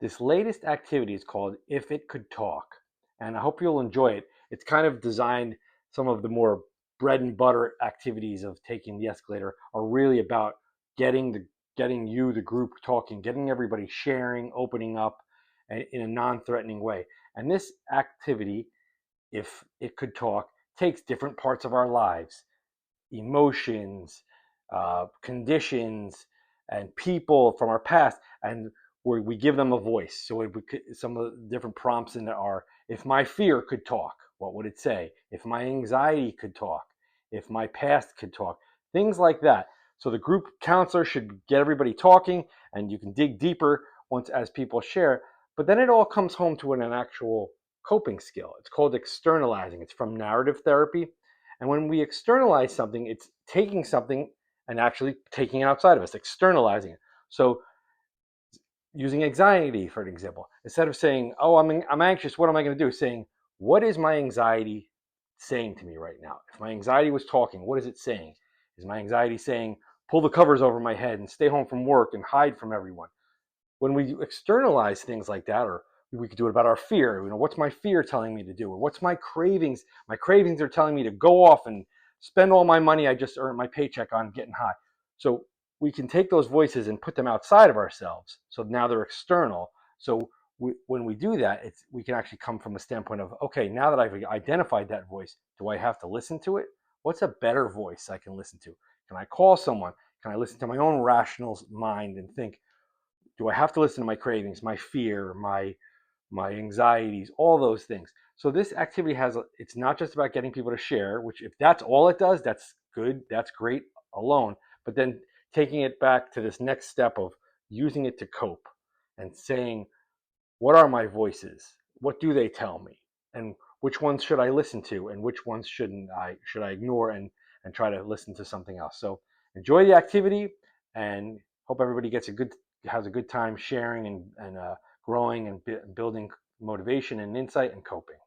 This latest activity is called If It Could Talk, and I hope you'll enjoy it. It's kind of designed, some of the more bread and butter activities of taking the escalator are really about getting you, the group, talking, getting everybody sharing, opening up in a non-threatening way. And this activity, If It Could Talk, takes different parts of our lives, emotions, conditions, and people from our past, and where we give them a voice. So some of the different prompts in there are: if my fear could talk, what would it say? If my anxiety could talk, if my past could talk, things like that. So the group counselor should get everybody talking, and you can dig deeper once as people share. But then it all comes home to an actual coping skill. It's called externalizing. It's from narrative therapy. And when we externalize something, it's taking something and actually taking it outside of us, externalizing it. So using anxiety, for an example, instead of saying, oh, I'm anxious, what am I going to do? Saying, what is my anxiety saying to me right now? If my anxiety was talking, what is it saying? Is my anxiety saying, pull the covers over my head and stay home from work and hide from everyone? When we externalize things like that, or we could do it about our fear. What's my fear telling me to do? Or what's my cravings? My cravings are telling me to go off and spend all my money I just earned my paycheck on getting high. So we can take those voices and put them outside of ourselves. So now they're external. So when we do that, we can actually come from a standpoint of, okay, now that I've identified that voice, do I have to listen to it? What's a better voice I can listen to? Can I call someone? Can I listen to my own rational mind and think, do I have to listen to my cravings, my fear, my anxieties, all those things? So this activity it's not just about getting people to share, which if that's all it does, that's good, that's great alone. But then taking it back to this next step of using it to cope and saying, what are my voices? What do they tell me? And which ones should I listen to and which ones should I ignore and try to listen to something else? So enjoy the activity, and hope everybody has a good time sharing and growing and building motivation and insight and coping.